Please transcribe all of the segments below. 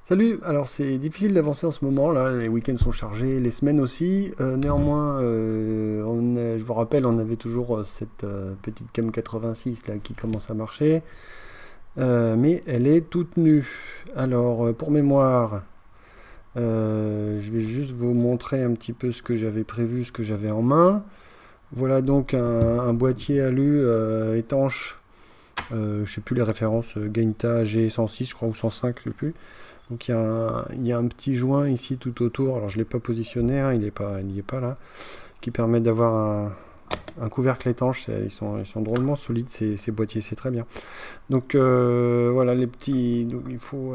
Salut, alors c'est difficile d'avancer en ce moment, là, les week-ends sont chargés, les semaines aussi. Néanmoins, je vous rappelle, on avait toujours cette petite Cam 86 là, qui commence à marcher, mais elle est toute nue. Alors, pour mémoire, je vais juste vous montrer un petit peu ce que j'avais prévu, ce que j'avais en main. Voilà donc un boîtier alu étanche, je sais plus les références, Gainta G106 je crois, ou 105, je sais plus. Donc il y a un petit joint ici tout autour, alors je ne l'ai pas positionné, hein, il n'y est pas là, qui permet d'avoir un couvercle étanche. Ils sont drôlement solides ces boîtiers, c'est très bien. Donc voilà les petits, donc il faut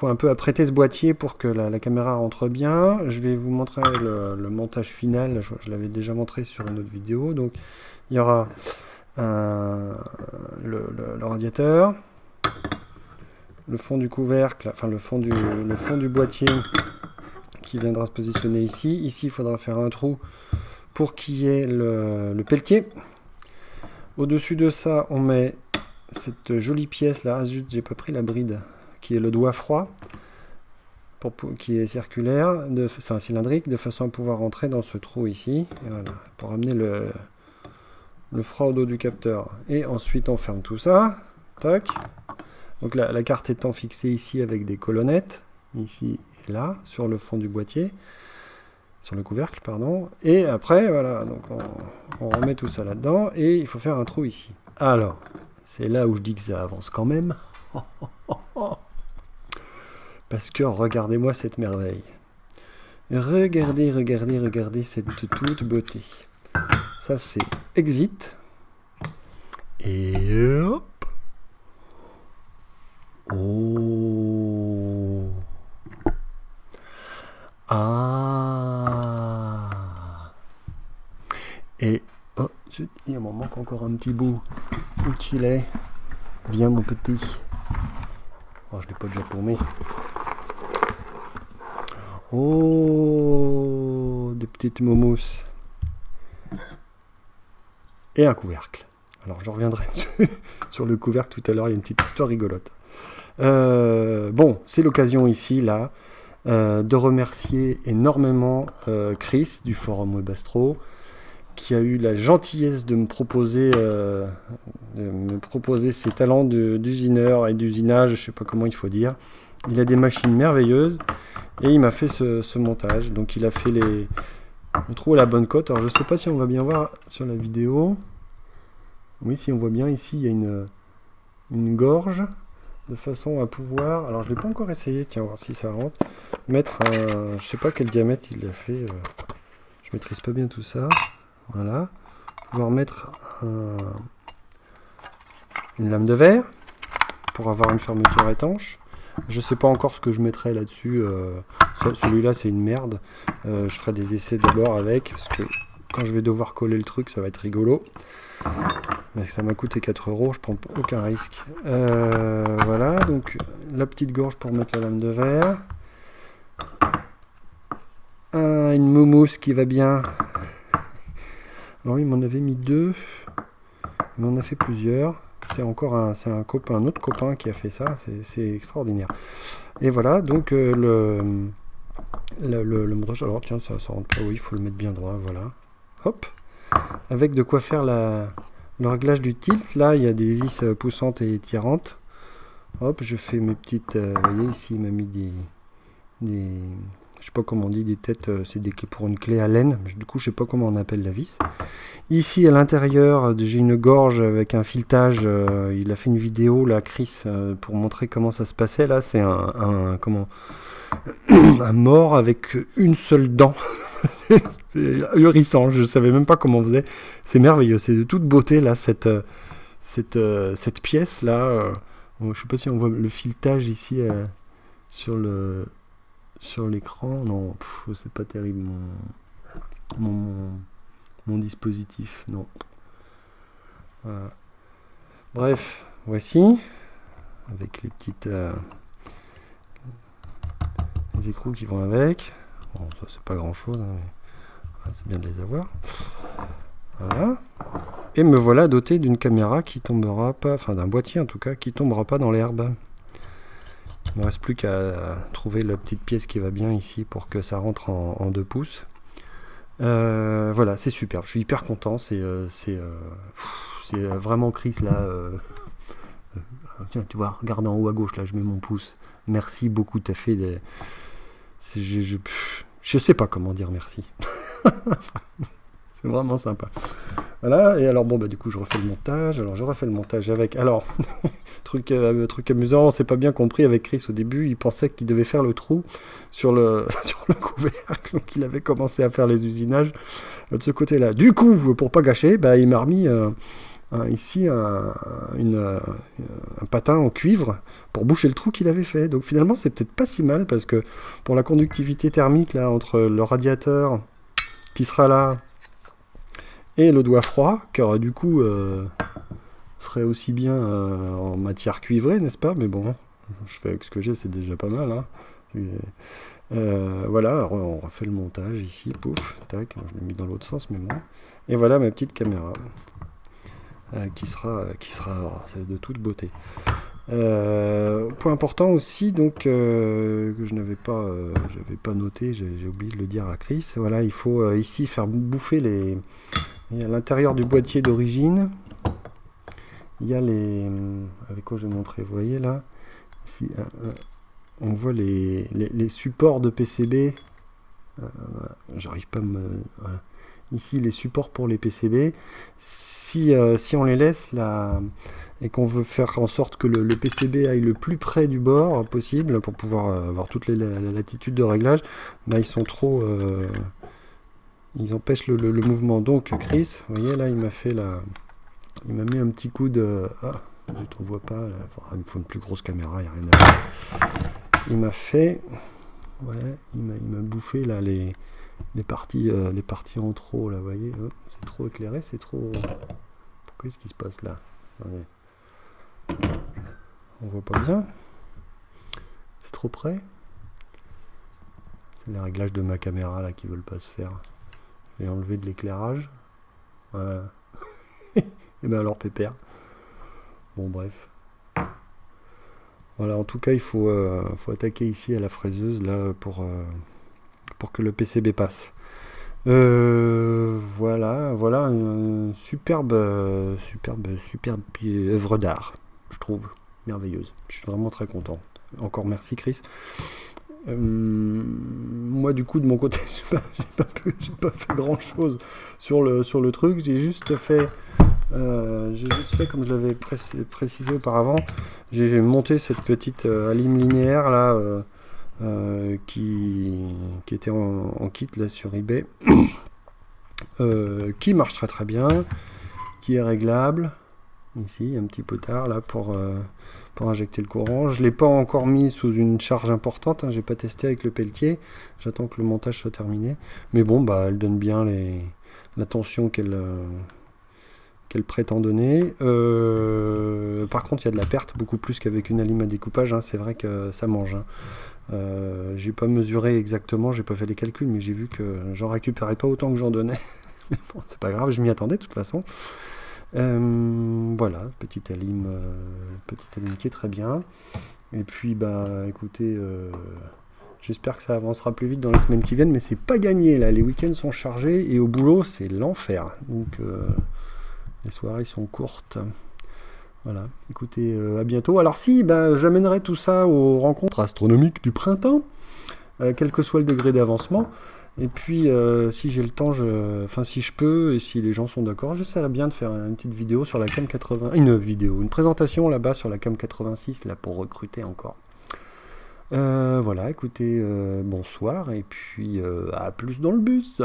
un peu apprêter ce boîtier pour que la caméra rentre bien. Je vais vous montrer le montage final, je l'avais déjà montré sur une autre vidéo. Donc il y aura le radiateur, le fond du couvercle, enfin le fond du boîtier qui viendra se positionner ici. Ici, il faudra faire un trou pour qu'il y ait le pelletier. Au-dessus de ça, on met cette jolie pièce là. Ah zut, j'ai pas pris la bride, qui est le doigt froid, qui est circulaire, c'est un cylindrique, de façon à pouvoir rentrer dans ce trou ici. Et voilà, pour amener le froid au dos du capteur. Et ensuite, on ferme tout ça. Tac. Donc la carte étant fixée ici avec des colonnettes, ici et là, sur le fond du boîtier, sur le couvercle, pardon. Et après, voilà, donc on remet tout ça là-dedans, et il faut faire un trou ici. Alors, c'est là où je dis que ça avance quand même. Parce que regardez-moi cette merveille. Regardez cette toute beauté. Ça, c'est exit. Et hop. Oh. Ah. Et oh, il m'en manque encore un petit bout. Où il est? Viens mon petit. Oh, je l'ai pas déjà paumé. Oh, des petites momous. Et un couvercle. Alors je reviendrai sur le couvercle tout à l'heure, il y a une petite histoire rigolote. Bon, c'est l'occasion ici, là, de remercier énormément Chris du forum Webastro, qui a eu la gentillesse de me proposer ses talents d'usineur et d'usinage, je sais pas comment il faut dire. Il a des machines merveilleuses et il m'a fait ce montage. Donc il a fait le trou à la bonne cote. Alors je sais pas si on va bien voir sur la vidéo. Oui, si on voit bien ici, il y a une gorge, de façon à pouvoir, alors je l'ai pas encore essayé, tiens, voir si ça rentre, mettre je sais pas quel diamètre il a fait, je maîtrise pas bien tout ça, voilà, pouvoir mettre une lame de verre, pour avoir une fermeture étanche. Je sais pas encore ce que je mettrai là-dessus, celui-là c'est une merde, je ferai des essais d'abord avec, parce que quand je vais devoir coller le truc, ça va être rigolo. Mais ça m'a coûté 4 €, je prends aucun risque. Voilà, donc la petite gorge pour mettre la lame de verre. Une moumousse qui va bien. Alors il m'en avait mis 2. Il m'en a fait plusieurs. C'est encore un autre copain qui a fait ça. C'est extraordinaire. Et voilà, donc le montage. Alors tiens, ça rentre pas. Oui, il faut le mettre bien droit. Voilà. Hop. Avec de quoi faire le réglage du tilt. Là, il y a des vis poussantes et tirantes. Hop, je fais mes petites... vous voyez, ici, il m'a mis des je sais pas comment on dit, des têtes, c'est des clés pour une clé à laine. Du coup, je sais pas comment on appelle la vis. Ici, à l'intérieur, j'ai une gorge avec un filetage. Il a fait une vidéo, là, Chris, pour montrer comment ça se passait. Là, c'est un mort avec une seule dent. C'est ahurissant, je savais même pas comment on faisait. C'est merveilleux, c'est de toute beauté là, cette pièce là. Je sais pas si on voit le filetage ici sur l'écran. Non, c'est pas terrible mon dispositif. Non. Voilà. Bref, voici avec les petites les écrous qui vont avec. Bon, ça c'est pas grand chose, hein, mais c'est bien de les avoir. Voilà. Et me voilà doté d'une caméra qui tombera pas, enfin d'un boîtier en tout cas, qui tombera pas dans l'herbe. Il ne reste plus qu'à trouver la petite pièce qui va bien ici pour que ça rentre en 2 pouces. Voilà, c'est superbe. Je suis hyper content. C'est vraiment Chris là. Tiens, tu vois, regarde en haut à gauche là, je mets mon pouce. Merci beaucoup, t'as fait des. Je sais pas comment dire merci. C'est vraiment sympa. Voilà, et alors bon bah du coup je refais le montage. Alors je refais le montage avec. Alors truc amusant, on s'est pas bien compris avec Chris au début. Il pensait qu'il devait faire le trou sur le sur le couvercle, donc il avait commencé à faire les usinages de ce côté-là. Du coup, pour pas gâcher, bah il m'a remis ici un patin en cuivre pour boucher le trou qu'il avait fait. Donc finalement c'est peut-être pas si mal parce que pour la conductivité thermique là entre le radiateur qui sera là et le doigt froid, car du coup serait aussi bien en matière cuivrée, n'est-ce pas? Mais bon, je fais avec ce que j'ai, c'est déjà pas mal. Hein. Voilà, on refait le montage ici, pouf, tac, je l'ai mis dans l'autre sens, mais bon. Et voilà ma petite caméra qui sera c'est de toute beauté. Point important aussi, donc que je n'avais pas noté, j'ai oublié de le dire à Chris. Voilà, il faut ici faire bouffer les. Et à l'intérieur du boîtier d'origine, il y a les. Avec quoi je vais montrer? Vous voyez là, ici, on voit les supports de PCB. J'arrive pas à me. Voilà. Ici, les supports pour les PCB. Si on les laisse là et qu'on veut faire en sorte que le PCB aille le plus près du bord possible pour pouvoir avoir toutes les latitudes de réglage, bah, ils sont trop. Ils empêchent le mouvement. Donc Chris, vous voyez là, il m'a mis un petit coup de. Ah, je ne vois pas. Enfin, il me faut une plus grosse caméra, il n'y a rien à faire. Il m'a fait. Ouais, il m'a bouffé là les parties en trop là, vous voyez. Oh, c'est trop éclairé, c'est trop. Qu'est-ce qui se passe là? On voit pas bien. C'est trop près. C'est les réglages de ma caméra là qui veulent pas se faire. Je vais enlever de l'éclairage. Voilà. Et bien alors pépère. Bon bref. Voilà, en tout cas il faut attaquer ici à la fraiseuse là pour que le PCB passe. Voilà une superbe œuvre d'art, je trouve, merveilleuse. Je suis vraiment très content. Encore merci Chris. Moi du coup de mon côté j'ai pas fait grand chose sur le truc. J'ai juste fait comme je l'avais précisé auparavant. J'ai monté cette petite alim linéaire là qui était en kit là sur eBay qui marche très très bien, qui est réglable. Ici un petit potard là pour injecter le courant. Je ne l'ai pas encore mis sous une charge importante, hein. J'ai pas testé avec le pelletier, j'attends que le montage soit terminé, mais bon bah elle donne bien la tension qu'elle prétend donner. Par contre il y a de la perte, beaucoup plus qu'avec une alime à découpage, hein. C'est vrai que ça mange, hein. J'ai pas mesuré exactement, j'ai pas fait les calculs, mais j'ai vu que j'en récupérais pas autant que j'en donnais. Mais bon, c'est pas grave, je m'y attendais de toute façon. Voilà, petite alim qui est très bien. Et puis bah écoutez, j'espère que ça avancera plus vite dans les semaines qui viennent, mais c'est pas gagné là, les week-ends sont chargés et au boulot c'est l'enfer, donc les soirées sont courtes. Voilà, écoutez, à bientôt. Alors si, bah, j'amènerai tout ça aux rencontres astronomiques du printemps, quel que soit le degré d'avancement. Et puis, si j'ai le temps, si je peux, et si les gens sont d'accord, j'essaierai bien de faire une petite vidéo sur la Cam 80... une présentation là-bas sur la Cam 86, là, pour recruter encore. Voilà, écoutez, bonsoir, et puis à plus dans le bus.